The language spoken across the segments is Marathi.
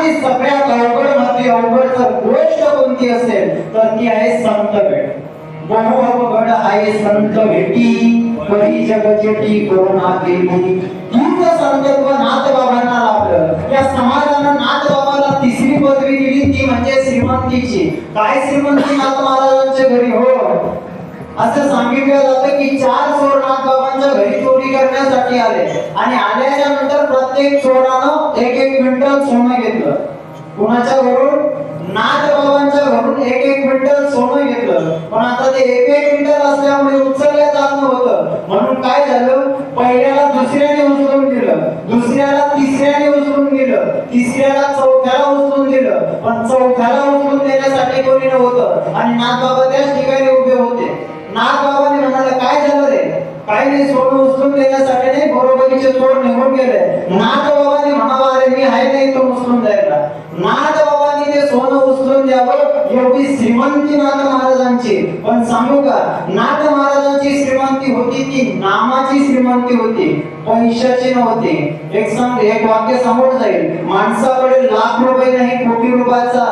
आणि सगळ्यात अवघड जर गोष्ट कोणती असेल तर ती आहे संत भेट. बहु अवघड आहे संत भेटी, कधी जगजेटी करुणा केली. हीच संतत्व नाथबाबांना लाभलं. या समाजानं नाथबाबाला तिसरी पदवी दिली, ती म्हणजे श्रीमंतीची. काय श्रीमंती नाथ महाराजांच्या घरी हो, असं सांगितलं जातं की 4 चोर नाथबाबांच्या घरी चोरी करण्यासाठी आले आणि आल्याच्या नंतर प्रत्येक चोरानं 1-1 क्विंटल सोनं घेतलं. कुणाच्या घरून? नाथबाबांच्या घरून 1-1 क्विंटल सोनं घेतलं. पण आता ते 1-1 क्विंटल असल्यामुळे उचलल्या जात नव्हतं. म्हणून काय झालं, पहिल्याला दुसऱ्याने उचलून दिलं, दुसऱ्याला तिसऱ्याने उचलून दिलं, तिसऱ्याला चौथ्याला उचलून दिलं. पण चौथ्याला उचलून देण्यासाठी कोणी नव्हतं आणि नाथबाबा त्याच ठिकाणी उभे होते. नाथबाबांनी म्हणाले, काय झालं रे? काही नाही, सोनं उचलून देण्यासाठी नाही, बरोबरीचे चोर निघून गेले. नाथबाबांनी म्हणावा, अरे मी आहे नाही तो उचलून द्यायला. नाथबाबांनी ते सोनं उचलून द्यावं एवढी श्रीमंती नाथ महाराजांची. पण सांगू का, नाथ महाराजांची श्रीमंती होती ती नामाची श्रीमंती होती, पैशाची नव्हती. एक वाक्य समोर जाईल, माणसाकडे लाख रुपये नाही कोटी रुपयाचा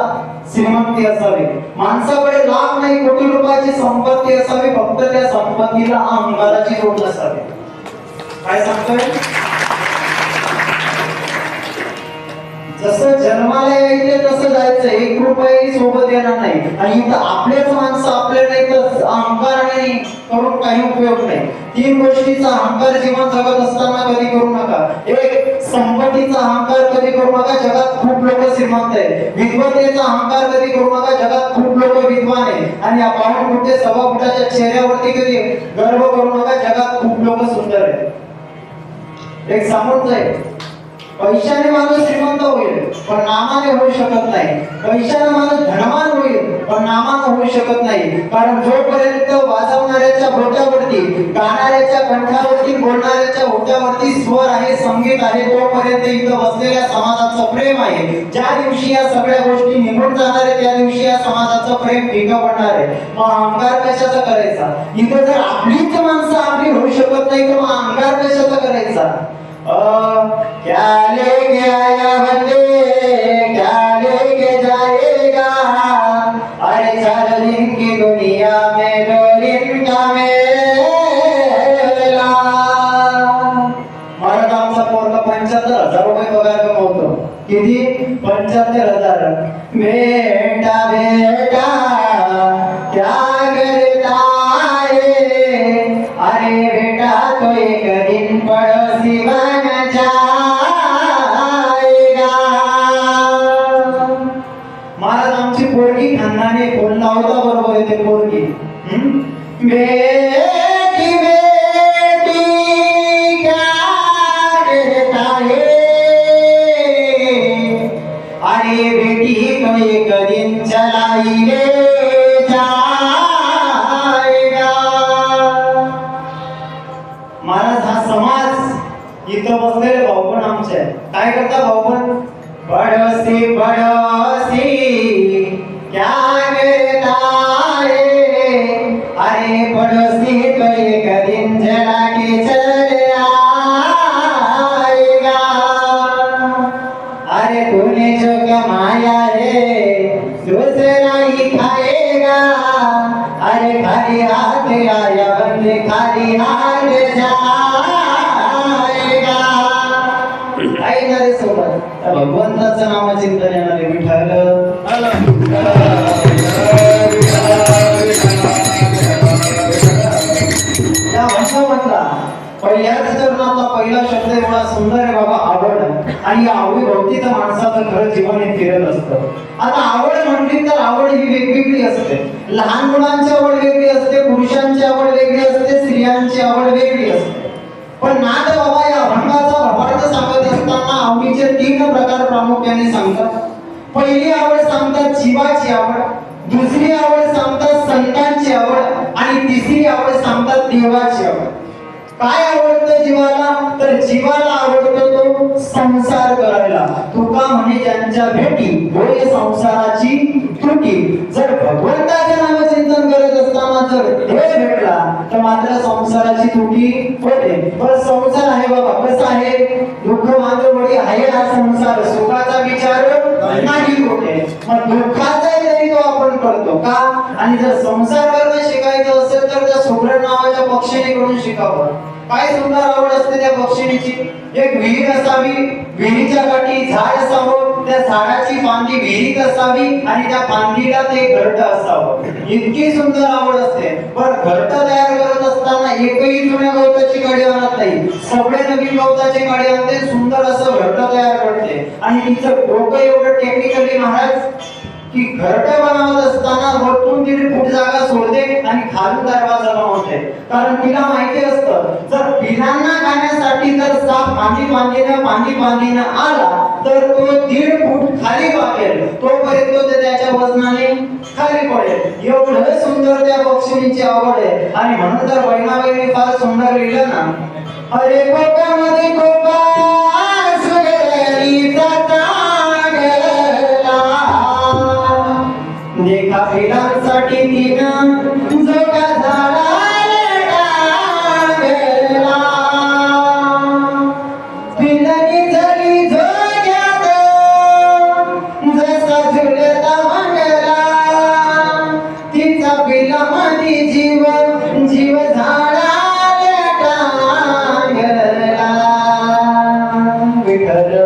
श्रीमंती असावी. माणसाकडे लाख नाही कोटी रुपयाची संपत्ती असावी, फक्त त्या संपत्तीला अहंकाराची जोड नसावी. काय सांगतोय? जसं जन्माला यायचे तसं जायचं, 1 रुपयाही सोबत येणार नाही. आणि इथं आपलेच माणसं आपल्या नाही तर अहंकाराने करून काही उपयोग नाही. 3 गोष्टीचा अहंकार जीवन जगत असताना कधी करू नका. 1, संपत्तीचा अहंकार कधी करू नका, जगात खूप लोक श्रीमंत आहेत. विद्वतेचा अहंकार कधी करू नका, जगात खूप लोक विद्वान आहेत. आणि या 52 फुटे 1.25 फुटाच्या चेहऱ्यावरती कधी गर्व करू नका, जगात खूप लोक सुंदर आहेत. एक समोर जाईल, पैशाने माणूस श्रीमंत होईल पण नामाने होऊ शकत नाही. पैशाने माणूस धनवान होईल पण नामाने होऊ शकत नाही. कारण जोपर्यंत वाजवणाऱ्याच्या बोटावरती, गाणाऱ्याच्या कंठावरती, बोलणाऱ्याच्या ओठावरती स्वर आहे, संगीत आहे, तोपर्यंत इथं बसलेल्या समाजाचं प्रेम आहे. ज्या दिवशी या सगळ्या गोष्टी निघून जाणार आहे त्या दिवशी या समाजाचं प्रेम फिकं पडणार आहे. मग अहंकार कशाचा करायचा? इथं जर आपलीच माणसं आपली होऊ शकत नाही तर मग अहंकार कशाचा करायचा? क्या लेके आया बंदे, क्या लेके जाएगा? अरे 4 दिन की दुनिया में 2 दिन का मेला. महाराज आमचा पोरगा 75,000 रुपये पगार कमवतो. किती? 75,000. बेटा बेटा क्या करता है? अरे बेटा तो एक दिन पड़ोसी बन जाएगा. महाराज आमची पोरगी खानदानी बोलला होता, बरोबर आहे ते पोरगी. बेटी बेटी क्या कहता है? अरे बेटी तो एक दिन चला ही ले जाएगा. महाराज हा समाज, इथं बसलेले भाऊ पण आमचे काय करता? भाऊ पण पड़ोसी पड़ोसी क्या करता है? अरे पड़ोसी तो एक दिन जला के चले आएगा. अरे तूने जो कमाया है दूसरा ही खाएगा. अरे खाली हाथ आया बंदे खाली हाथ जाएगा. आई ना रे सोबत भगवंताचं नाव चिंतन येणारे विठ्ठल. या भाषामधला पहिल्याच चरणातला पहिला शब्द एवढा सुंदर आहे बाबा, आवड. आणि या आवडी भोवतीचं माणसाचं खरं जीवन हे फिरत असतं. आता आवड म्हटली तर आवड ही वेगवेगळी असते. लहान मुलांची आवड वेगळी असते, पुरुषांची आवड वेगळी असते, स्त्रियांची आवड वेगळी असते. पण नाथ बाबा या अभंगाचा भावार्थ सांगत असताना आवडीचे 3 प्रकार प्रामुख्याने सांगतात. पहिली आवड सांगतात जीवाची आवड, दुसरी आवड सांगतात संतांची आवड आणि तिसरी आवड सांगतात देवाची आवड. काय आवडतं जीवाला? तर जीवाला आवडतो तो संसार करायला. तुका म्हणे ज्यांच्या भेटी होय संसाराची त्रुटी. जर भगवंताचे नामचिंतन करत असताना जर देव भेटला तर मात्र संसाराची त्रुटी होते. पण संसार आहे बाबा, कसा आहे? दुःख मांजरवडी आहे हा संसार, सुखाचा विचार नाही होते. मग दुःखाचा तरी तो आपण करतो का? आणि जर संसार करणं शिकायचं असेल तर त्या सुब्र नावाच्या पक्षिणीकडून शिकावं. काय सुंदर आवड असते त्या पक्षिणीची. एक विहीर असावी, विहिरीच्या काठी झाड असावं, त्या झाडाची फांदी विहिरीत असावी आणि त्या फांदीला ते घरटं असावं. इतकी सुंदर आवड असते. पण घरटं तयार करत असताना एकही जुन्या गवताची काडी आणत नाही, सगळे नवीन गवताची काडी आणते, सुंदर असं घरटं तयार करते. आणि तिचं डोकं एवढं टेक्निकली महाराज की घरटं बनवत असताना वरतून तिने फूट जागा सोडते आणि खालून दरवाजा बनवते. कारण तिला माहिती असतं जर पिलांना खाण्यासाठी जर साप पाणी बांधीनं आला तर तो 1.5 फूट खाली वाकेल, तोपर्यंत ते त्याच्या वजनाने खाली पडेल. एवढं सुंदर त्या पक्षिणीची आवड आहे. आणि म्हणून तर बहिणाबाईंनी फार सुंदर लिहिलं ना, अरे कोकामध्ये कोका देखा पिलांसाठी तिनं जोगा झाडाला टांगला, पिलांनी झाली जोग्यात जसा झुलता मंगला, तिचा पिलामध्ये जीव जीव झाडाला टांगला. विठ्ठल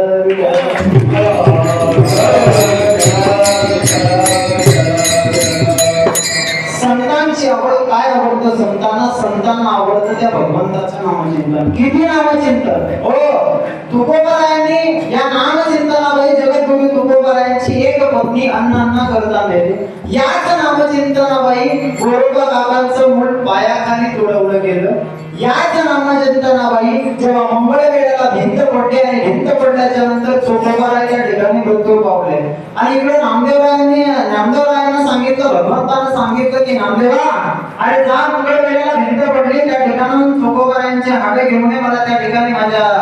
संतांची आवड काय आवडतं संतांना? संतांना आवडतं त्या भगवंताचं नामचिंतन. किती नामचिंतन हो. तुकोबारायांनी या नामचिंतनाबाई जगद्गुरु तुकोबारायांची एक पत्नी अण्णा करता नेली. याच नामचिंतनाबाई गोरोबा बाबांचं मूळ पायाखाली तुडवलं गेलं. याच नामचिंतनाबाई जेव्हा मंगळवेढ्याला भिंत पडली आणि भिंत पडल्याच्या नंतर तुकोबाराच्या ठिकाणी मृत्यू पावले. आणि इकडे नामदेवरायांना सांगितलं, भगवंतानं सांगितलं की नामदेवा अरे जा मंगळवेढ्याला भिंत पडली त्या ठिकाणाहून तुकोबारायांचे हाडे घेऊन ये,